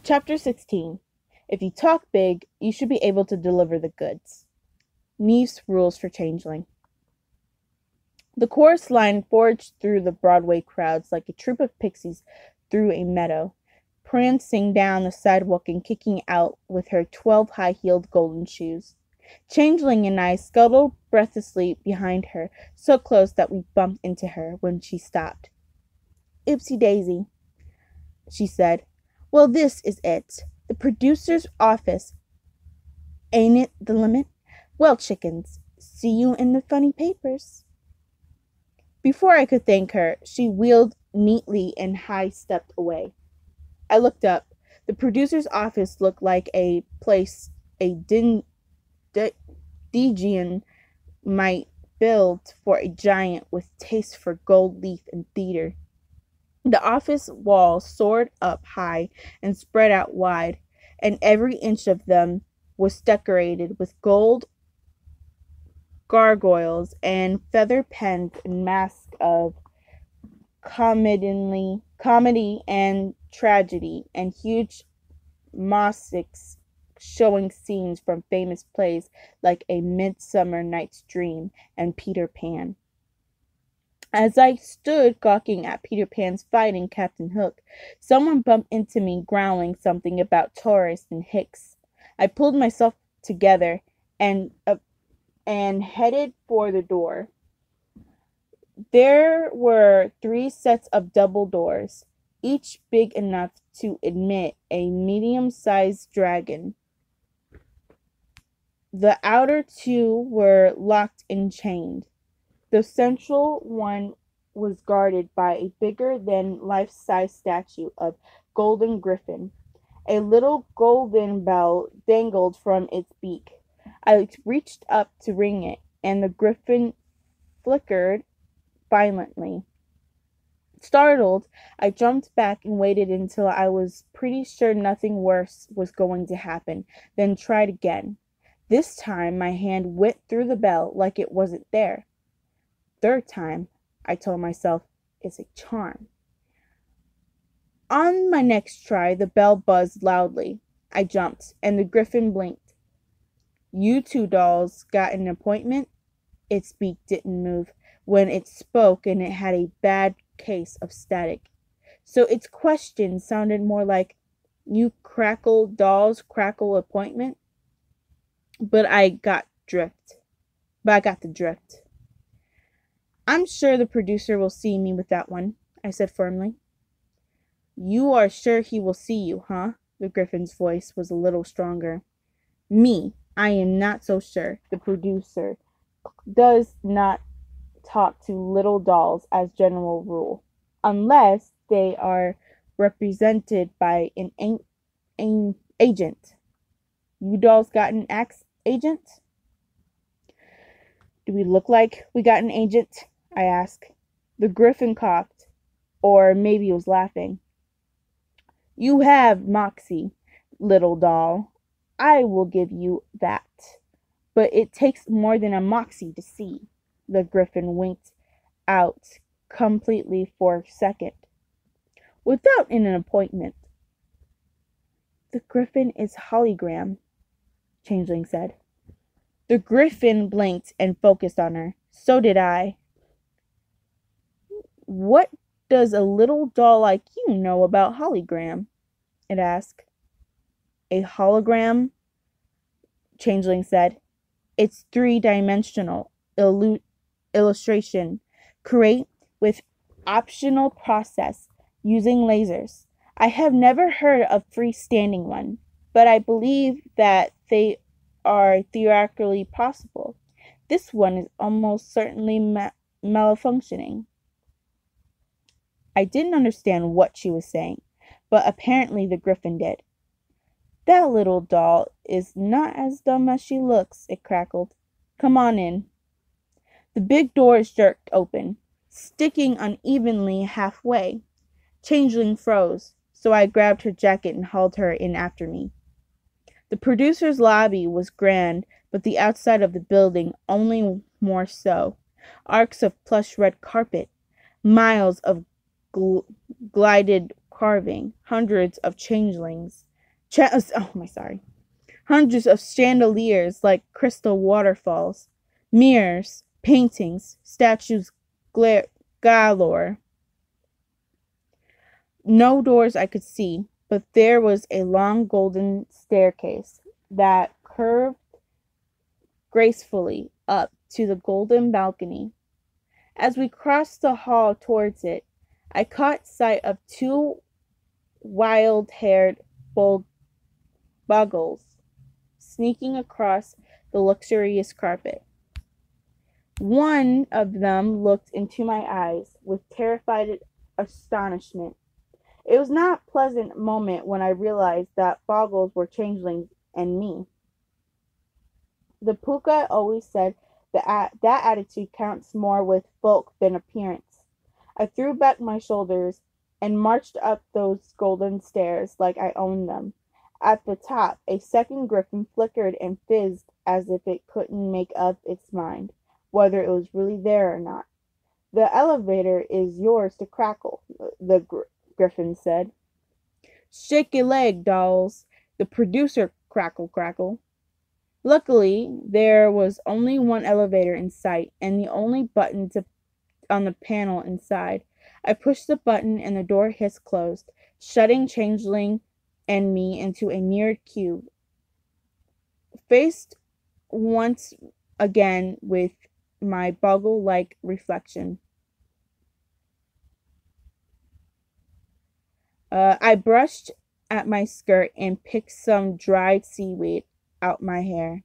Chapter 16. If you talk big, you should be able to deliver the goods. Neef's rules for Changeling. The chorus line forged through the Broadway crowds like a troop of pixies through a meadow, prancing down the sidewalk and kicking out with her 12 high-heeled golden shoes. Changeling and I scuttled breathlessly behind her, so close that we bumped into her when she stopped. "Oopsie daisy," she said. "Well, this is it. The producer's office. Ain't it the limit? Well, chickens, see you in the funny papers." Before I could thank her, she wheeled neatly and high-stepped away. I looked up. The producer's office looked like a place a Degian might build for a giant with taste for gold leaf and theater. The office walls soared up high and spread out wide, and every inch of them was decorated with gold gargoyles and feather-penned masks of comedy and tragedy, and huge mosaics showing scenes from famous plays like A Midsummer Night's Dream and Peter Pan. As I stood gawking at Peter Pan's fighting Captain Hook, someone bumped into me, growling something about tourists and Hicks. I pulled myself together and headed for the door. There were 3 sets of double doors, each big enough to admit a medium-sized dragon. The outer 2 were locked and chained. The central one was guarded by a bigger-than-life-size statue of Golden Griffin. A little golden bell dangled from its beak. I reached up to ring it, and the griffin flickered violently. Startled, I jumped back and waited until I was pretty sure nothing worse was going to happen, then tried again. This time my hand went through the bell like it wasn't there. Third time, I told myself, is a charm. On my next try, the bell buzzed loudly. I jumped, and the griffin blinked. "You 2 dolls got an appointment?" Its beak didn't move when it spoke, and it had a bad case of static. So its question sounded more like, "You crackle dolls crackle appointment?" But I got the drift. "I'm sure the producer will see me with that one," I said firmly. "You are sure he will see you, huh?" The griffin's voice was a little stronger. "Me, I am not so sure. The producer does not talk to little dolls as general rule, unless they are represented by an agent. You dolls got an agent?" "Do we look like we got an agent?" I asked. The griffin coughed, or maybe it was laughing. "You have moxie, little doll. I will give you that. But it takes more than a moxie to see." The griffin winked out completely for a second. "Without an appointment." "The griffin is hologram," Changling said. The griffin blinked and focused on her. So did I. "What does a little doll like you know about hologram?" it asked. "A hologram," Changeling said. "It's 3-dimensional illustration. Create with optional process using lasers. I have never heard of freestanding one, but I believe that they are theoretically possible. This one is almost certainly malfunctioning." I didn't understand what she was saying, but apparently the griffin did. "That little doll is not as dumb as she looks," it crackled. "Come on in." The big doors jerked open, sticking unevenly halfway. Changeling froze, so I grabbed her jacket and hauled her in after me. The producer's lobby was grand, but the outside of the building only more so. Arcs of plush red carpet, miles of glided carving, hundreds of changelings Hundreds of chandeliers like crystal waterfalls, mirrors, paintings, statues galore. No doors I could see, but there was a long golden staircase that curved gracefully up to the golden balcony. As we crossed the hall towards it, I caught sight of two wild-haired buggles sneaking across the luxurious carpet. One of them looked into my eyes with terrified astonishment. It was not a pleasant moment when I realized that boggles were changelings and me. The puka always said that attitude counts more with folk than appearance. I threw back my shoulders and marched up those golden stairs like I owned them. At the top, a second griffin flickered and fizzed as if it couldn't make up its mind whether it was really there or not. The elevator is yours to crackle, the griffin said. Shake your leg, dolls, the producer crackle. Luckily, there was only one elevator in sight and the only button on the panel inside. I pushed the button and the door hissed closed, shutting Changeling and me into a mirrored cube. Faced once again with my boggle-like reflection. I brushed at my skirt and picked some dried seaweed out my hair.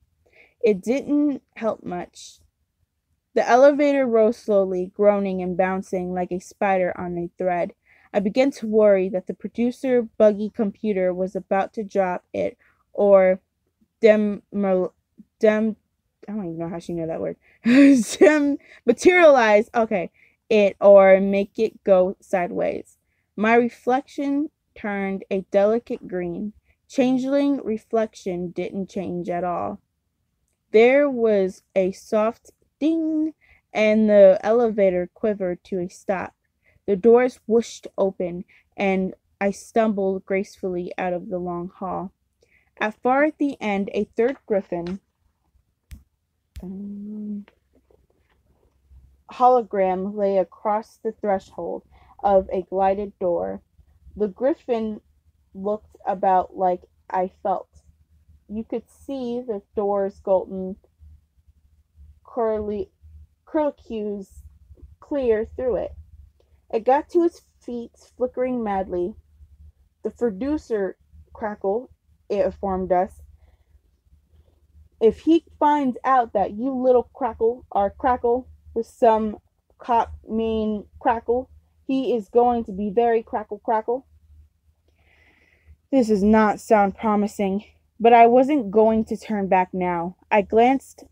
It didn't help much. The elevator rose slowly, groaning and bouncing like a spider on a thread. I began to worry that the producer buggy computer was about to drop it or I don't even know how she knew that word. Materialize, it or make it go sideways. My reflection turned a delicate green. Changeling reflection didn't change at all. There was a soft ding, and the elevator quivered to a stop. The doors whooshed open, and I stumbled gracefully out of the long hall. Far at the end, a third griffin hologram lay across the threshold of a glided door. The griffin looked about like I felt. You could see the door's golden curlicues clear through it. It got to its feet, flickering madly. The producer crackle, it informed us. If he finds out that you little crackle are crackle with some cop mean crackle, he is going to be very crackle. This does not sound promising, but I wasn't going to turn back now. I glanced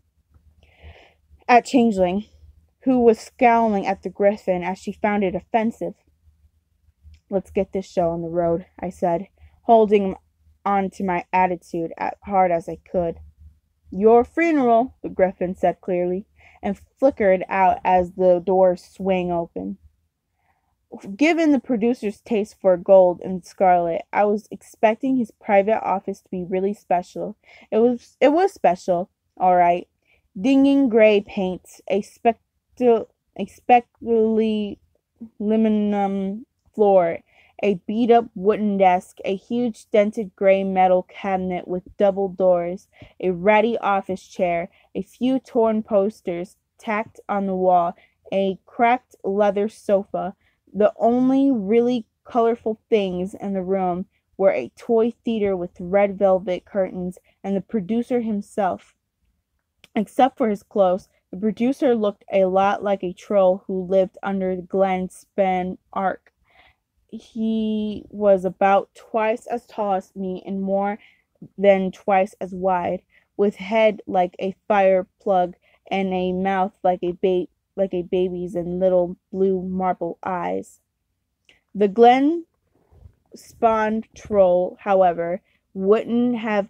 at Changeling, who was scowling at the griffin as she found it offensive. Let's get this show on the road, I said, holding on to my attitude as hard as I could. Your funeral, the griffin said clearly, and flickered out as the door swung open. Given the producer's taste for gold and scarlet, I was expecting his private office to be really special. It was special, all right. Dinging gray paint, a speckly aluminum floor, a beat-up wooden desk, a huge dented gray metal cabinet with double doors, a ratty office chair, a few torn posters tacked on the wall, a cracked leather sofa. The only really colorful things in the room were a toy theater with red velvet curtains and the producer himself. Except for his clothes, the producer looked a lot like a troll who lived under the Glen Span Arc. He was about twice as tall as me and more than twice as wide, with head like a fire plug and a mouth like a baby's and little blue marble eyes. The Glen spawned troll, however, wouldn't have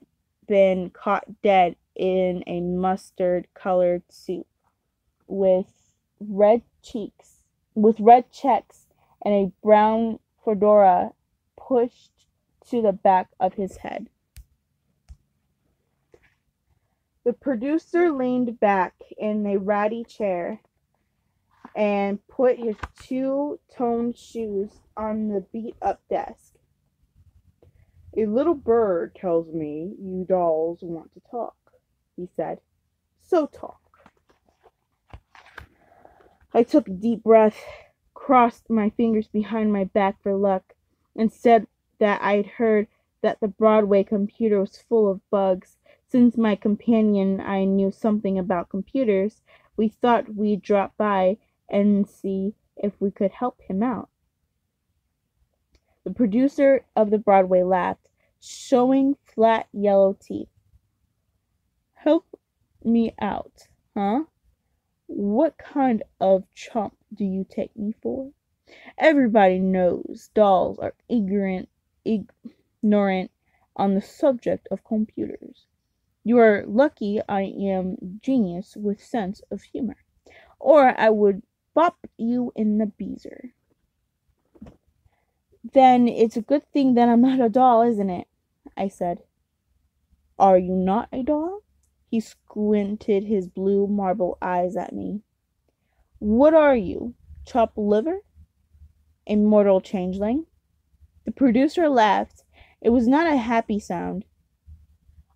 been caught dead in a mustard-colored suit with red checks and a brown fedora pushed to the back of his head. The producer leaned back in a ratty chair and put his two-toned shoes on the beat-up desk. A little bird tells me you dolls want to talk, he said. So talk. I took a deep breath, crossed my fingers behind my back for luck, and said that I'd heard that the Broadway computer was full of bugs. Since my companion and I knew something about computers, we thought we'd drop by and see if we could help him out. The producer of the Broadway laughed, showing flat yellow teeth. Help me out, huh? What kind of chump do you take me for? Everybody knows dolls are ignorant on the subject of computers. You are lucky I am genius with sense of humor, or I would bop you in the beezer. Then it's a good thing that I'm not a doll, isn't it? I said. Are you not a doll? He squinted his blue marble eyes at me. What are you, chopped liver? A mortal changeling? The producer laughed. It was not a happy sound.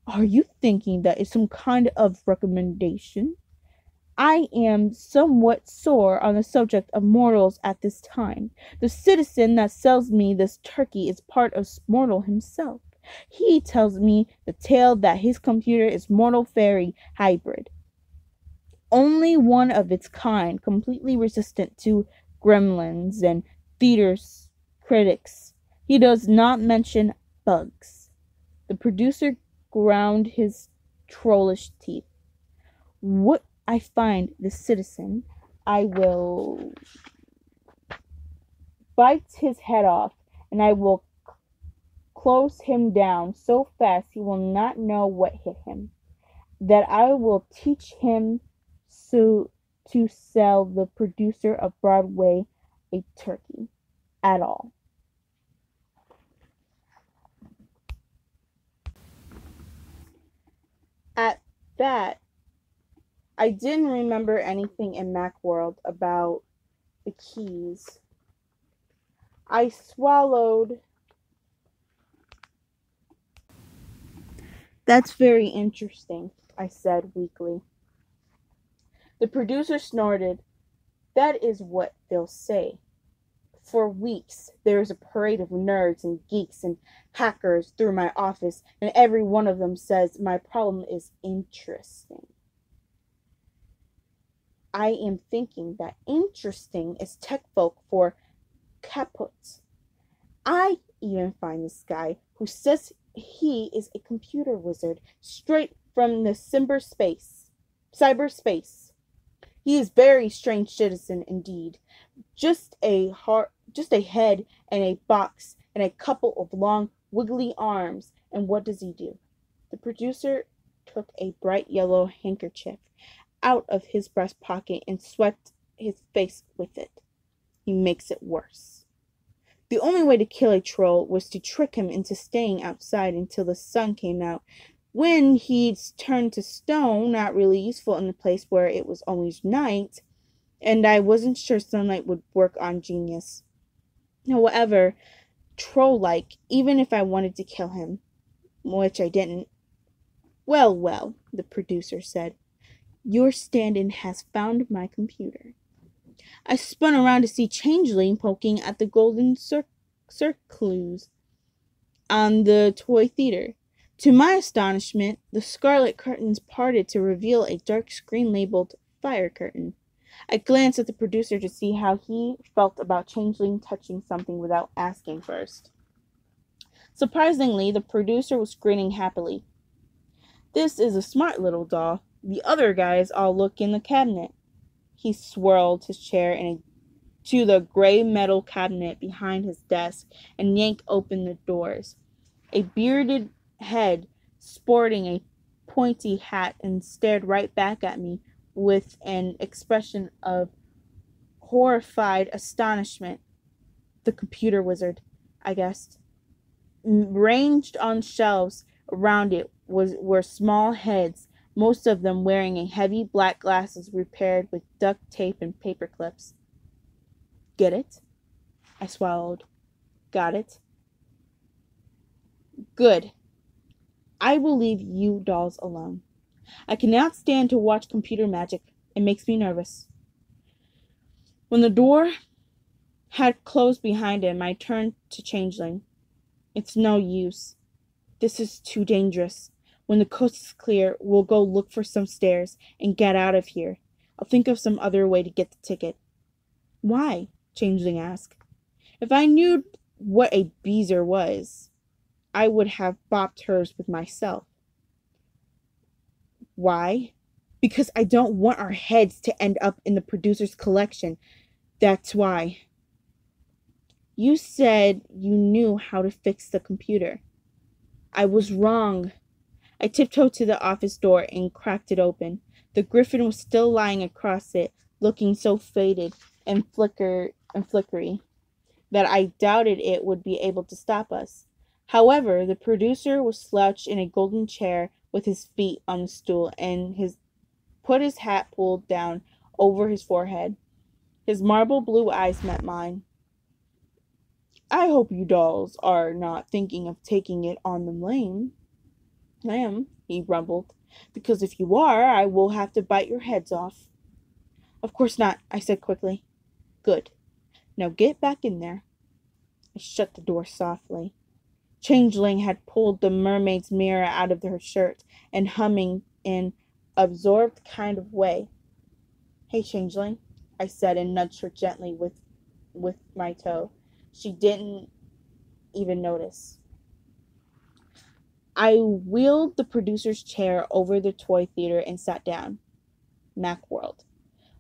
Are you thinking that is some kind of recommendation? I am somewhat sore on the subject of mortals at this time. The citizen that sells me this turkey is part of mortal himself. He tells me the tale that his computer is mortal fairy hybrid. Only one of its kind, completely resistant to gremlins and theater critics. He does not mention bugs. The producer ground his trollish teeth. What I find the citizen, I will bite his head off, and I will close him down so fast he will not know what hit him. That I will teach him to sell the producer of Broadway a turkey at all. At that, I didn't remember anything in Macworld about the keys. I swallowed. That's very interesting, I said weakly. The producer snorted. That is what they'll say. For weeks, there is a parade of nerds and geeks and hackers through my office, and every one of them says my problem is interesting. I am thinking that interesting is tech folk for kaput. I even find this guy who says he is a computer wizard straight from the cyberspace. He is very strange citizen indeed. Just a head and a box and a couple of long wiggly arms. And what does he do? The producer took a bright yellow handkerchief out of his breast pocket and swept his face with it. He makes it worse. The only way to kill a troll was to trick him into staying outside until the sun came out, when he'd turned to stone, not really useful in a place where it was always night, and I wasn't sure sunlight would work on genius. However, troll-like, even if I wanted to kill him, which I didn't. Well, the producer said. Your stand-in has found my computer. I spun around to see Changling poking at the golden circles on the toy theater. To my astonishment, the scarlet curtains parted to reveal a dark screen labeled Fire Curtain. I glanced at the producer to see how he felt about Changling touching something without asking first. Surprisingly, the producer was grinning happily. This is a smart little doll. The other guys all look in the cabinet. He swirled his chair to the gray metal cabinet behind his desk and yanked open the doors. A bearded head sporting a pointy hat and stared right back at me with an expression of horrified astonishment. The computer wizard, I guessed. Ranged on shelves around it were small heads, most of them wearing a heavy black glasses repaired with duct tape and paper clips. Get it? I swallowed. Got it? Good. I will leave you dolls alone. I cannot stand to watch computer magic. It makes me nervous. When the door had closed behind him, I turned to Changling. It's no use. This is too dangerous. When the coast is clear, we'll go look for some stairs and get out of here. I'll think of some other way to get the ticket. Why? Changeling asked. If I knew what a beezer was, I would have bopped hers with myself. Why? Because I don't want our heads to end up in the producer's collection. That's why. You said you knew how to fix the computer. I was wrong. I tiptoed to the office door and cracked it open. The griffin was still lying across it, looking so faded and flickery that I doubted it would be able to stop us. However, the producer was slouched in a golden chair with his feet on the stool and put his hat pulled down over his forehead. His marble blue eyes met mine. I hope you dolls are not thinking of taking it on the lame. I am, he rumbled, because if you are, I will have to bite your heads off. Of course not, I said quickly. Good. Now get back in there. I shut the door softly. Changeling had pulled the mermaid's mirror out of her shirt and humming in absorbed kind of way. Hey, Changeling, I said and nudged her gently with my toe. She didn't even notice. I wheeled the producer's chair over the toy theater and sat down. Macworld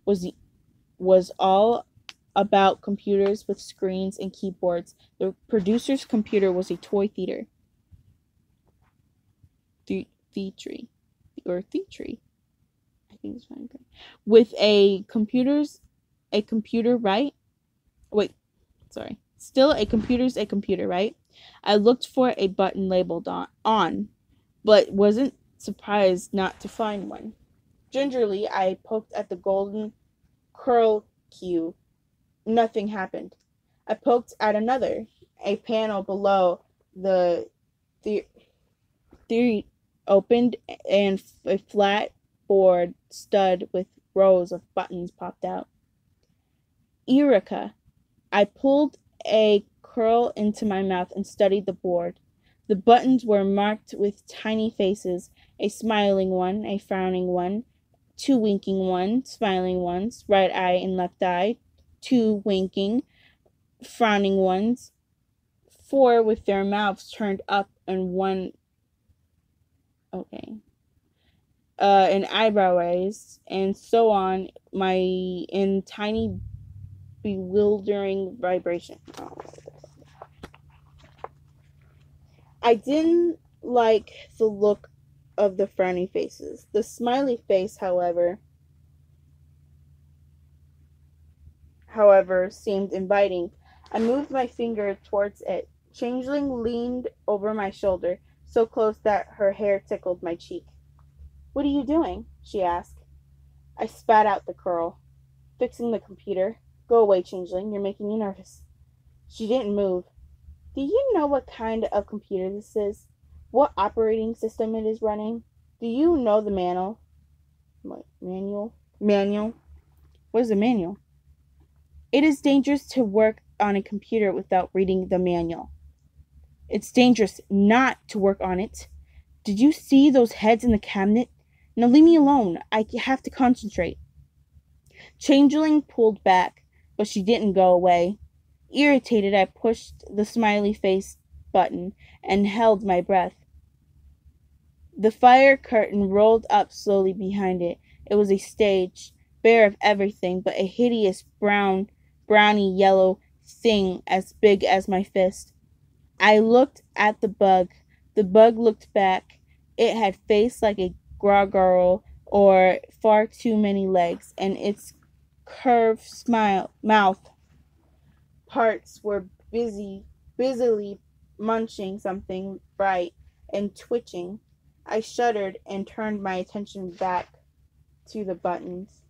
was all about computers with screens and keyboards. The producer's computer was a toy theater. Theatre. I think it's fine. With a computer, right? Wait, sorry. Still, a computer's a computer, right? I looked for a button labeled on, but wasn't surprised not to find one. Gingerly, I poked at the golden curl cue. Nothing happened. I poked at another. A panel below the theory opened and a flat board stud with rows of buttons popped out. Eureka! I pulled a curl into my mouth and studied the board. The buttons were marked with tiny faces, a smiling one, a frowning one, 2 winking ones, smiling ones, right eye and left eye, 2 winking, frowning ones, 4 with their mouths turned up and 1 an eyebrow raised, and so on, in tiny bewildering vibration. I didn't like the look of the frowning faces. The smiley face, however, seemed inviting. I moved my finger towards it. Changeling leaned over my shoulder, so close that her hair tickled my cheek. What are you doing? She asked. I spat out the curl. Fixing the computer. Go away, Changeling. You're making me nervous. She didn't move. Do you know what kind of computer this is? What operating system it is running? Do you know the manual? Manual? What is a manual? It is dangerous to work on a computer without reading the manual. It's dangerous not to work on it. Did you see those heads in the cabinet? Now leave me alone. I have to concentrate. Changeling pulled back, but she didn't go away. Irritated, I pushed the smiley face button and held my breath. The fire curtain rolled up slowly behind it. It was a stage, bare of everything but a hideous browny yellow thing as big as my fist. I looked at the bug. The bug looked back. It had face like a gargoyle or far too many legs, and its curved mouth parts were busily munching something bright and twitching. I shuddered and turned my attention back to the buttons.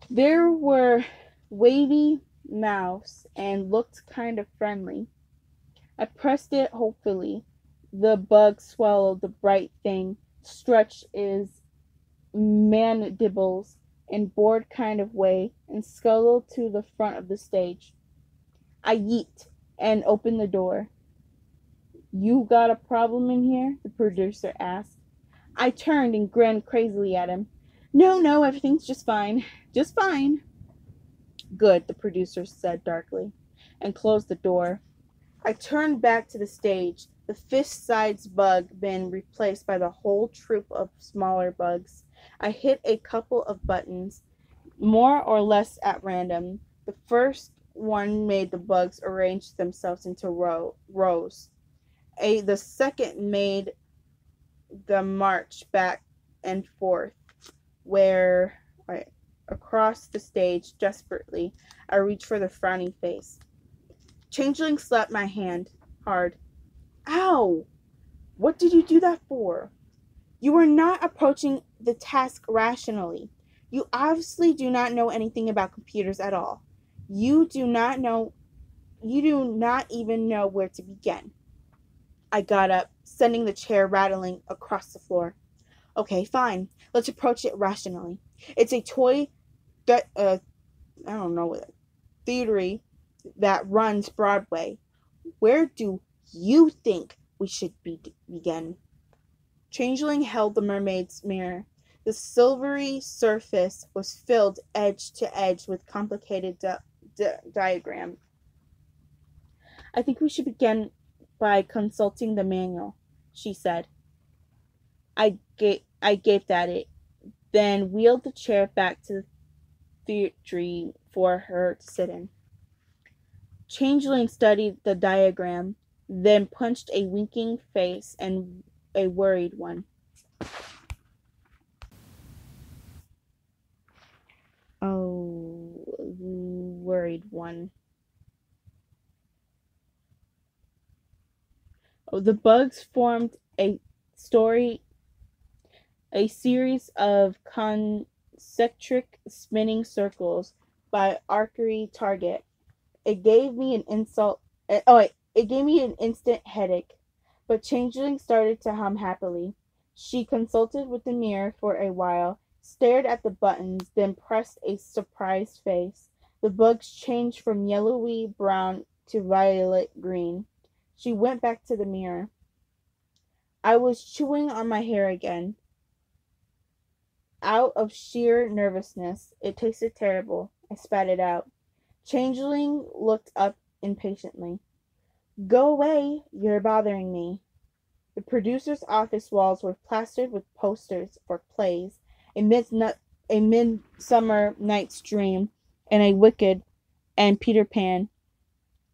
There were wavy mouths and looked kind of friendly. I pressed it hopefully. The bug swallowed the bright thing, stretched its mandibles in bored kind of way, and scuttled to the front of the stage. I yeeked and opened the door. You got a problem in here? The producer asked. I turned and grinned crazily at him. No, everything's just fine. Just fine. Good, the producer said darkly, and closed the door. I turned back to the stage, the fist-sized bug been replaced by the whole troop of smaller bugs. I hit a couple of buttons, more or less at random. The first one made the bugs arrange themselves into rows. The second made the march back and forth, across the stage desperately. I reached for the frowning face. Changling slapped my hand hard. Ow! What did you do that for? You are not approaching the task rationally. You obviously do not know anything about computers at all. You do not even know where to begin. I got up, sending the chair rattling across the floor. Okay, fine. Let's approach it rationally. It's a toy theatery that runs Broadway. Where do you think we should begin? Changeling held the mermaid's mirror. The silvery surface was filled edge to edge with complicated diagram. I think we should begin by consulting the manual, she said. I gaped at it, then wheeled the chair back to the theatre for her to sit in. Changeling studied the diagram, then punched a winking face and a worried one. Oh, worried one. Oh, the bugs formed a series of concentric spinning circles by archery target. It gave me an instant headache, but Changeling started to hum happily. She consulted with the mirror for a while, stared at the buttons, then pressed a surprised face. The bugs changed from yellowy brown to violet green. She went back to the mirror. I was chewing on my hair again. Out of sheer nervousness. It tasted terrible. I spat it out. Changeling looked up impatiently. Go away, you're bothering me. The producer's office walls were plastered with posters for plays, a Midsummer Night's Dream, and a Wicked, and Peter Pan,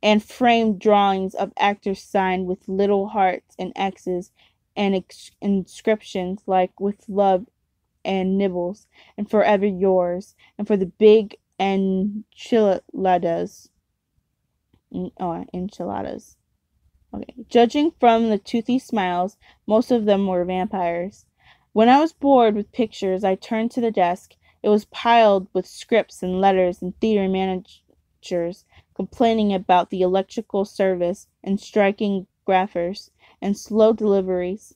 and framed drawings of actors signed with little hearts and X's and inscriptions like "With Love" and "Nibbles" and "Forever Yours," and for the big enchiladas. Enchiladas. Okay. Judging from the toothy smiles, most of them were vampires. When I was bored with pictures, I turned to the desk. It was piled with scripts and letters and theater managers complaining about the electrical service and striking graphers and slow deliveries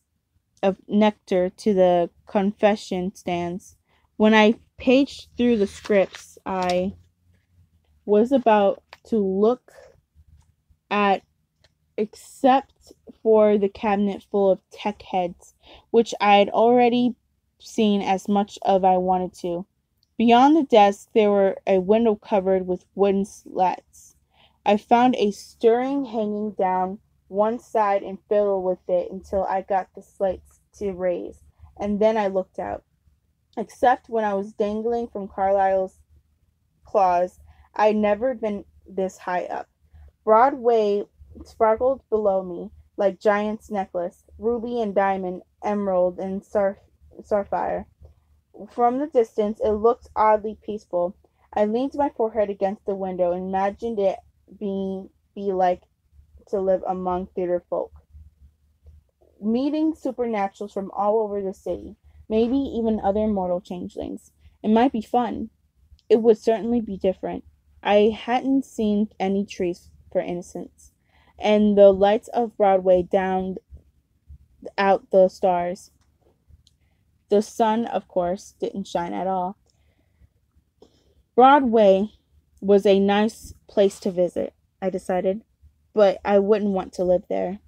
of nectar to the confession stands. When I paged through the scripts, I was about to look at, except for the cabinet full of tech heads, which I'd already seen as much of I wanted to. Beyond the desk there were a window covered with wooden slats. I found a stirring hanging down one side and fiddled with it until I got the slates to raise, and then I looked out. Except when I was dangling from Carlyle's claws, I'd never been this high up. Broadway sparkled below me like giant's necklace, ruby and diamond, emerald and sapphire. From the distance it looked oddly peaceful. I leaned my forehead against the window and imagined it be like to live among theater folk. meeting supernaturals from all over the city, maybe even other mortal changelings. It might be fun. It would certainly be different. I hadn't seen any trees, for instance, and the lights of Broadway downed out the stars. The sun, of course, didn't shine at all. Broadway was a nice place to visit, I decided, but I wouldn't want to live there.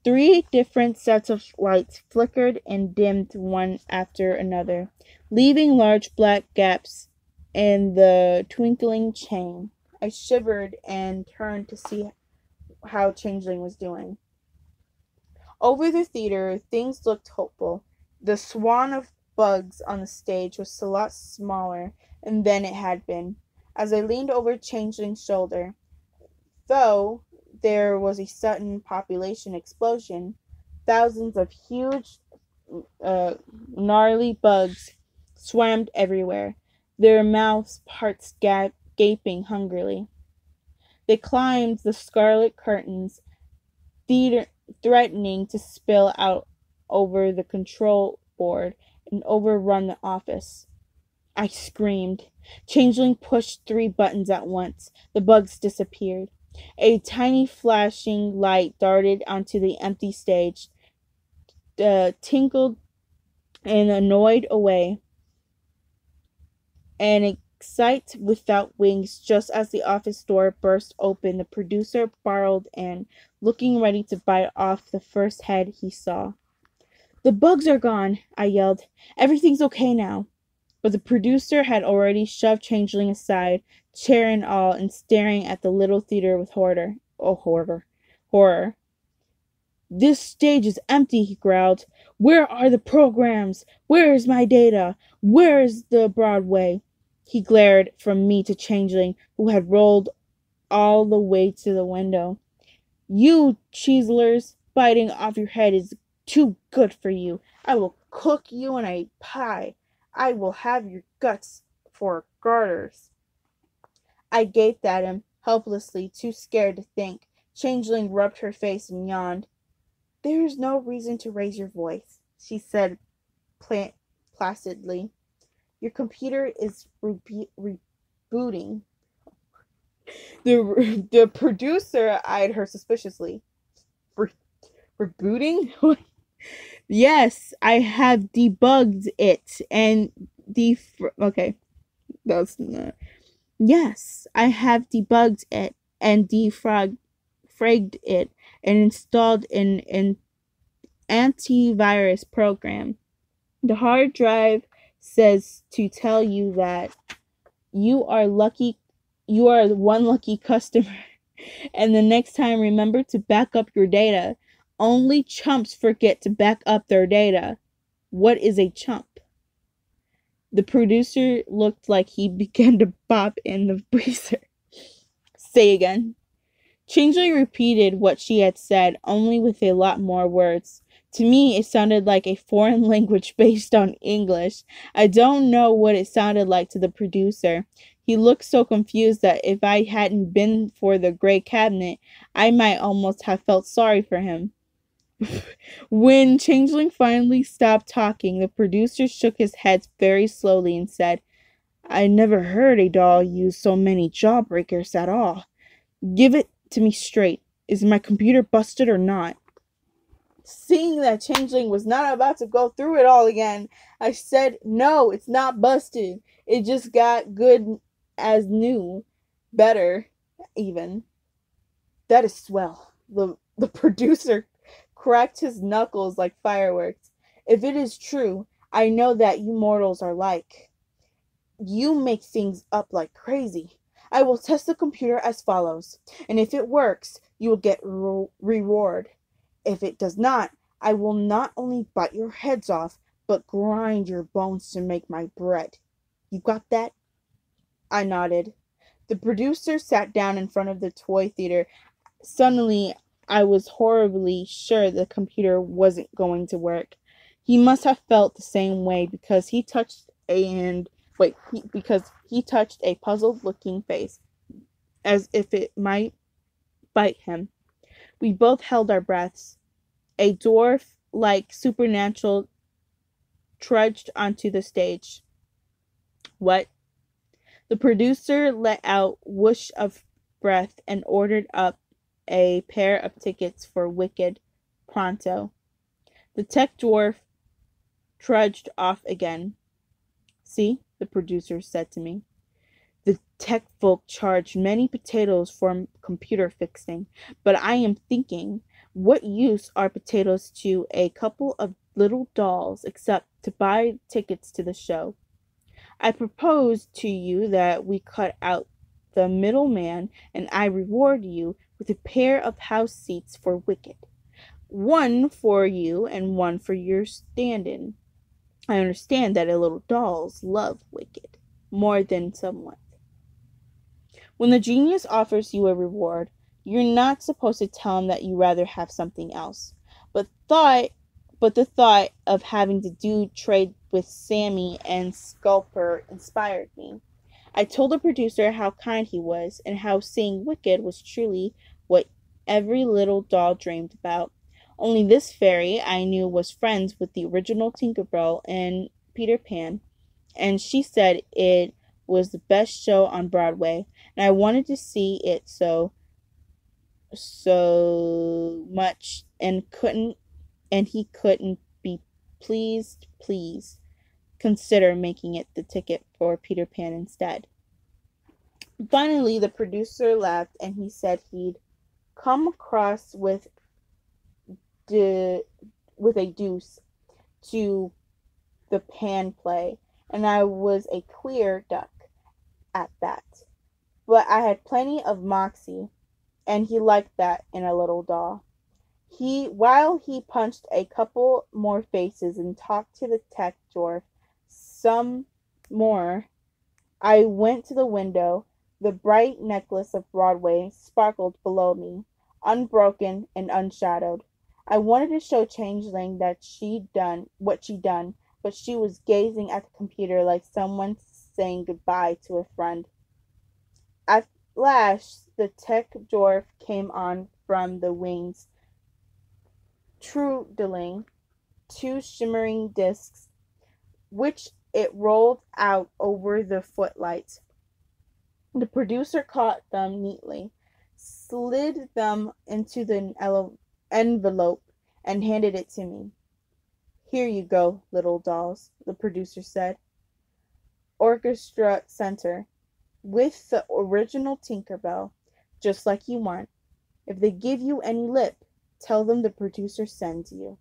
3 different sets of lights flickered and dimmed one after another, leaving large black gaps in the twinkling chain. I shivered and turned to see how Changeling was doing. Over the theater, things looked hopeful. The swan of bugs on the stage was a lot smaller than it had been. As I leaned over Changeling's shoulder, though there was a sudden population explosion, thousands of huge, gnarly bugs swam everywhere, their mouths parts gaping hungrily. They climbed the scarlet curtains, threatening to spill out over the control board and overrun the office. I screamed. Changeling pushed 3 buttons at once. The bugs disappeared. A tiny flashing light darted onto the empty stage, tinkled and annoyed away, and sight without wings. Just as the office door burst open, the producer barreled in, looking ready to bite off the first head he saw. "The bugs are gone," I yelled. "Everything's okay now." But the producer had already shoved Changeling aside, chair and all, and staring at the little theater with horror. "This stage is empty," he growled. "Where are the programs? Where is my data? Where is the Broadway?" He glared from me to Changeling, who had rolled all the way to the window. "You chiselers, biting off your head is too good for you. I will cook you in a pie. I will have your guts for garters." I gaped at him, helplessly, too scared to think. Changeling rubbed her face and yawned. "There is no reason to raise your voice," she said placidly. "Your computer is rebooting." The producer eyed her suspiciously. Rebooting? "Yes, I have debugged it and okay, that's not. Yes, I have debugged it and defragged it and installed an antivirus program. The hard drive says to tell you that you are lucky. You are one lucky customer, and the next time remember to back up your data. Only chumps forget to back up their data. What is a chump?" The producer looked like he began to bop in the breezer. "Say again." Changeling repeated what she had said, only with a lot more words. To me, it sounded like a foreign language based on English. I don't know what it sounded like to the producer. He looked so confused that if I hadn't been for the gray cabinet, I might almost have felt sorry for him. When Changeling finally stopped talking, the producer shook his head very slowly and said, "I never heard a doll use so many jawbreakers at all. Give it to me straight. Is my computer busted or not?" Seeing that Changeling was not about to go through it all again, I said, "No, it's not busted. It just got good as new. Better, even." "That is swell." The producer cracked his knuckles like fireworks. "If it is true, I know that you mortals are like. You make things up like crazy. I will test the computer as follows, and if it works, you will get reward. If it does not, I will not only bite your heads off, but grind your bones to make my bread. You got that?" I nodded. The producer sat down in front of the toy theater. Suddenly, I was horribly sure the computer wasn't going to work. He must have felt the same way because he touched a puzzled-looking face, as if it might bite him. We both held our breaths. A dwarf like supernatural trudged onto the stage. What? The producer let out a whoosh of breath and ordered up a pair of tickets for Wicked pronto. The tech dwarf trudged off again. See, the producer said to me. The tech folk charge many potatoes for computer fixing, but I am thinking, what use are potatoes to a couple of little dolls except to buy tickets to the show? I propose to you that we cut out the middleman and I reward you with a pair of house seats for Wicked. One for you and one for your stand-in. I understand that little dolls love Wicked more than someone. When the genius offers you a reward, you're not supposed to tell him that you rather have something else. But the thought of having to do trade with Sammy and Sculper inspired me. I told the producer how kind he was and how seeing Wicked was truly what every little doll dreamed about. Only this fairy I knew was friends with the original Tinkerbell and Peter Pan, and she said it was the best show on Broadway, and I wanted to see it so much and he couldn't be please consider making it the ticket for Peter Pan instead. Finally, the producer laughed and he said he'd come across with a deuce to the Pan play, and I was a queer duck at that. But I had plenty of moxie, and he liked that in a little doll. While he punched a couple more faces and talked to the tech dwarf some more, I went to the window. The bright necklace of Broadway sparkled below me, unbroken and unshadowed. I wanted to show Changling that what she'd done, but she was gazing at the computer like someone saying goodbye to a friend. At last, the tech dwarf came on from the wings, trundling two shimmering discs, which it rolled out over the footlights. The producer caught them neatly, slid them into the envelope, and handed it to me. Here you go, little dolls, the producer said. Orchestra center, with the original Tinkerbell, just like you want. If they give you any lip, tell them the producer sends you.